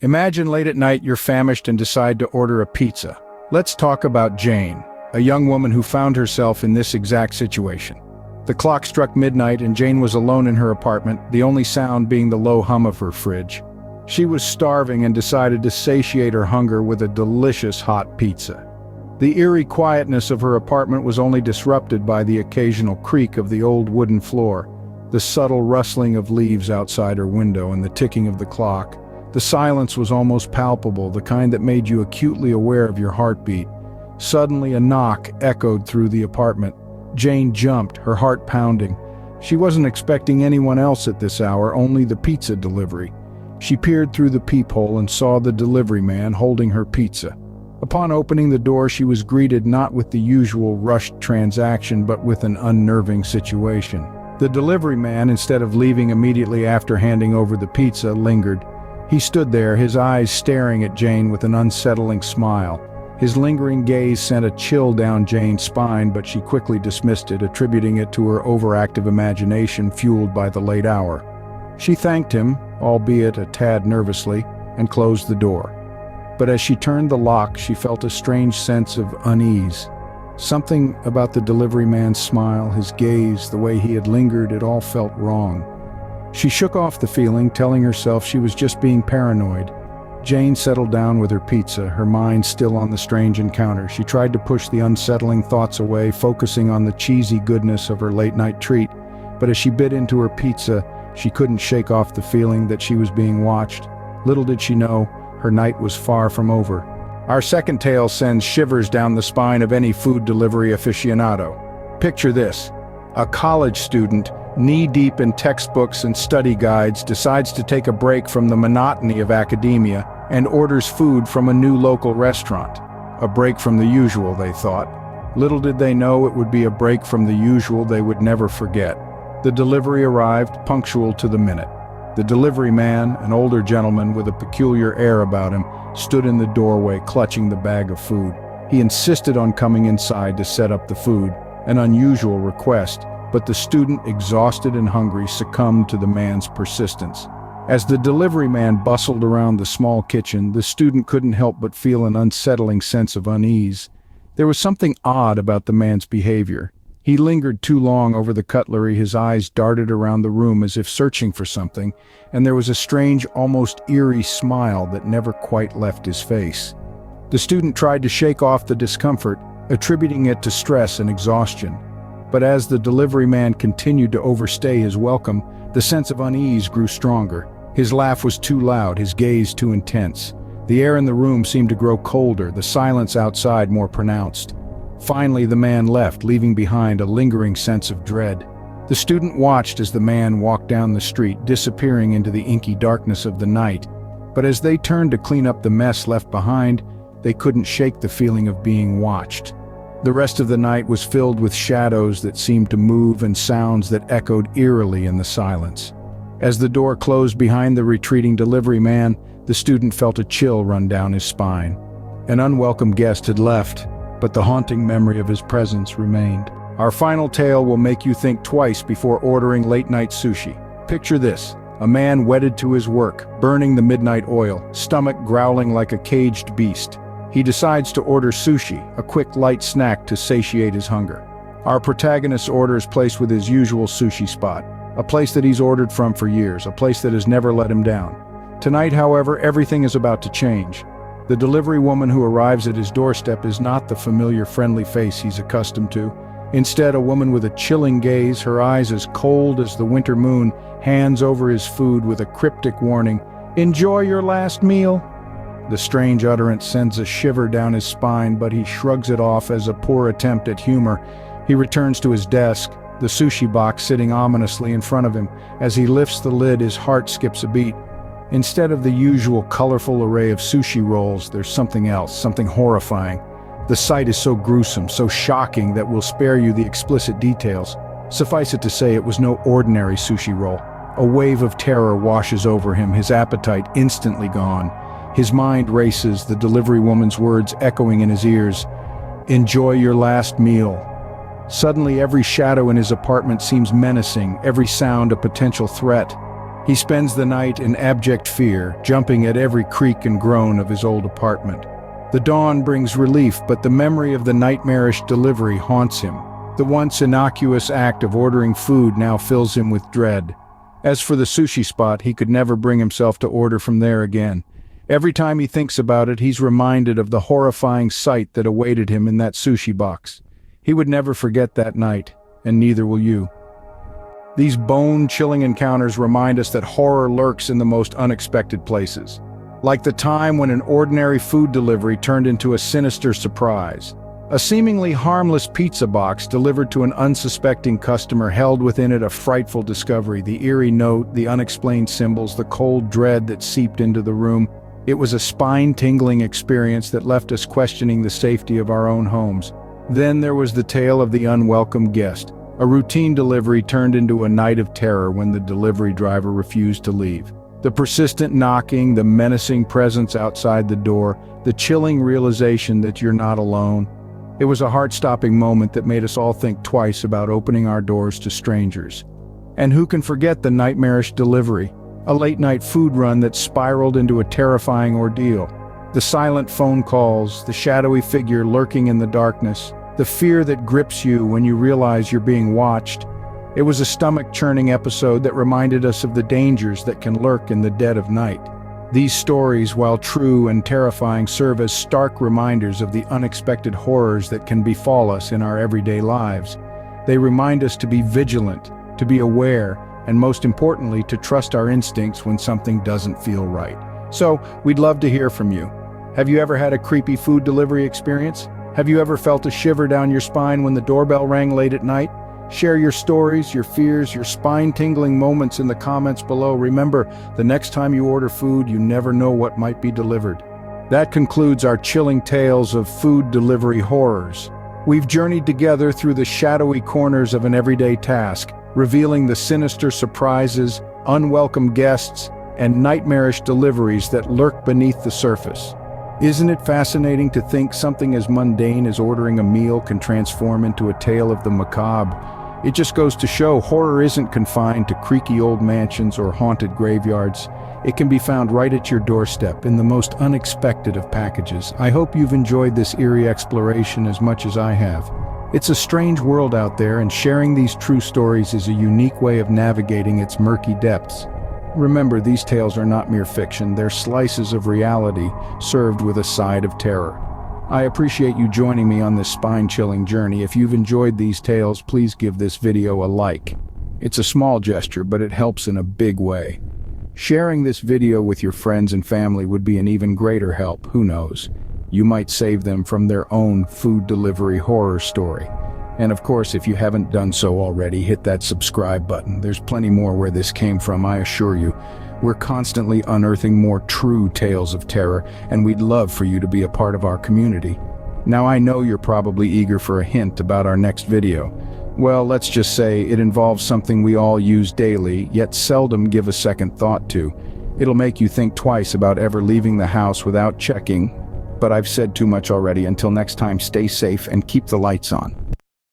Imagine late at night you're famished and decide to order a pizza. Let's talk about Jane, a young woman who found herself in this exact situation. The clock struck midnight and Jane was alone in her apartment, the only sound being the low hum of her fridge. She was starving and decided to satiate her hunger with a delicious hot pizza. The eerie quietness of her apartment was only disrupted by the occasional creak of the old wooden floor, the subtle rustling of leaves outside her window, and the ticking of the clock. The silence was almost palpable, the kind that made you acutely aware of your heartbeat. Suddenly a knock echoed through the apartment. Jane jumped, her heart pounding. She wasn't expecting anyone else at this hour, only the pizza delivery. She peered through the peephole and saw the delivery man holding her pizza. Upon opening the door, she was greeted not with the usual rushed transaction, but with an unnerving situation. The delivery man, instead of leaving immediately after handing over the pizza, lingered. He stood there, his eyes staring at Jane with an unsettling smile. His lingering gaze sent a chill down Jane's spine, but she quickly dismissed it, attributing it to her overactive imagination fueled by the late hour. She thanked him, albeit a tad nervously, and closed the door. But as she turned the lock, she felt a strange sense of unease. Something about the delivery man's smile, his gaze, the way he had lingered, it all felt wrong. She shook off the feeling, telling herself she was just being paranoid. Jane settled down with her pizza, her mind still on the strange encounter. She tried to push the unsettling thoughts away, focusing on the cheesy goodness of her late-night treat. But as she bit into her pizza, she couldn't shake off the feeling that she was being watched. Little did she know, her night was far from over. Our second tale sends shivers down the spine of any food delivery aficionado. Picture this: a college student, knee-deep in textbooks and study guides, decides to take a break from the monotony of academia and orders food from a new local restaurant. A break from the usual, they thought. Little did they know it would be a break from the usual they would never forget. The delivery arrived, punctual to the minute. The delivery man, an older gentleman with a peculiar air about him, stood in the doorway clutching the bag of food. He insisted on coming inside to set up the food, an unusual request, but the student, exhausted and hungry, succumbed to the man's persistence. As the delivery man bustled around the small kitchen, the student couldn't help but feel an unsettling sense of unease. There was something odd about the man's behavior. He lingered too long over the cutlery, his eyes darted around the room as if searching for something, and there was a strange, almost eerie smile that never quite left his face. The student tried to shake off the discomfort, attributing it to stress and exhaustion. But as the delivery man continued to overstay his welcome, the sense of unease grew stronger. His laugh was too loud, his gaze too intense. The air in the room seemed to grow colder, the silence outside more pronounced. Finally, the man left, leaving behind a lingering sense of dread. The student watched as the man walked down the street, disappearing into the inky darkness of the night. But as they turned to clean up the mess left behind, they couldn't shake the feeling of being watched. The rest of the night was filled with shadows that seemed to move and sounds that echoed eerily in the silence. As the door closed behind the retreating delivery man, the student felt a chill run down his spine. An unwelcome guest had left, but the haunting memory of his presence remained. Our final tale will make you think twice before ordering late-night sushi. Picture this: a man wedded to his work, burning the midnight oil, stomach growling like a caged beast. He decides to order sushi, a quick, light snack to satiate his hunger. Our protagonist's order is placed with his usual sushi spot, a place that he's ordered from for years, a place that has never let him down. Tonight, however, everything is about to change. The delivery woman who arrives at his doorstep is not the familiar, friendly face he's accustomed to. Instead, a woman with a chilling gaze, her eyes as cold as the winter moon, hands over his food with a cryptic warning, "Enjoy your last meal." The strange utterance sends a shiver down his spine, but he shrugs it off as a poor attempt at humor. He returns to his desk, the sushi box sitting ominously in front of him. As he lifts the lid, his heart skips a beat. Instead of the usual colorful array of sushi rolls, there's something else, something horrifying. The sight is so gruesome, so shocking that we'll spare you the explicit details. Suffice it to say, it was no ordinary sushi roll. A wave of terror washes over him, his appetite instantly gone. His mind races, the delivery woman's words echoing in his ears. "Enjoy your last meal." Suddenly, every shadow in his apartment seems menacing, every sound a potential threat. He spends the night in abject fear, jumping at every creak and groan of his old apartment. The dawn brings relief, but the memory of the nightmarish delivery haunts him. The once innocuous act of ordering food now fills him with dread. As for the sushi spot, he could never bring himself to order from there again. Every time he thinks about it, he's reminded of the horrifying sight that awaited him in that sushi box. He would never forget that night, and neither will you. These bone-chilling encounters remind us that horror lurks in the most unexpected places. Like the time when an ordinary food delivery turned into a sinister surprise. A seemingly harmless pizza box delivered to an unsuspecting customer held within it a frightful discovery, the eerie note, the unexplained symbols, the cold dread that seeped into the room. It was a spine-tingling experience that left us questioning the safety of our own homes. Then there was the tale of the unwelcome guest. A routine delivery turned into a night of terror when the delivery driver refused to leave. The persistent knocking, the menacing presence outside the door, the chilling realization that you're not alone. It was a heart-stopping moment that made us all think twice about opening our doors to strangers. And who can forget the nightmarish delivery? A late-night food run that spiraled into a terrifying ordeal. The silent phone calls, the shadowy figure lurking in the darkness, the fear that grips you when you realize you're being watched. It was a stomach-churning episode that reminded us of the dangers that can lurk in the dead of night. These stories, while true and terrifying, serve as stark reminders of the unexpected horrors that can befall us in our everyday lives. They remind us to be vigilant, to be aware, and most importantly, to trust our instincts when something doesn't feel right. So, we'd love to hear from you. Have you ever had a creepy food delivery experience? Have you ever felt a shiver down your spine when the doorbell rang late at night? Share your stories, your fears, your spine-tingling moments in the comments below. Remember, the next time you order food, you never know what might be delivered. That concludes our chilling tales of food delivery horrors. We've journeyed together through the shadowy corners of an everyday task, revealing the sinister surprises, unwelcome guests, and nightmarish deliveries that lurk beneath the surface. Isn't it fascinating to think something as mundane as ordering a meal can transform into a tale of the macabre? It just goes to show horror isn't confined to creaky old mansions or haunted graveyards. It can be found right at your doorstep in the most unexpected of packages. I hope you've enjoyed this eerie exploration as much as I have. It's a strange world out there, and sharing these true stories is a unique way of navigating its murky depths. Remember, these tales are not mere fiction, they're slices of reality served with a side of terror. I appreciate you joining me on this spine-chilling journey. If you've enjoyed these tales, please give this video a like. It's a small gesture, but it helps in a big way. Sharing this video with your friends and family would be an even greater help, who knows? You might save them from their own food delivery horror story. And of course, if you haven't done so already, hit that subscribe button. There's plenty more where this came from, I assure you. We're constantly unearthing more true tales of terror, and we'd love for you to be a part of our community. Now, I know you're probably eager for a hint about our next video. Well, let's just say it involves something we all use daily, yet seldom give a second thought to. It'll make you think twice about ever leaving the house without checking. But I've said too much already. Until next time, stay safe and keep the lights on.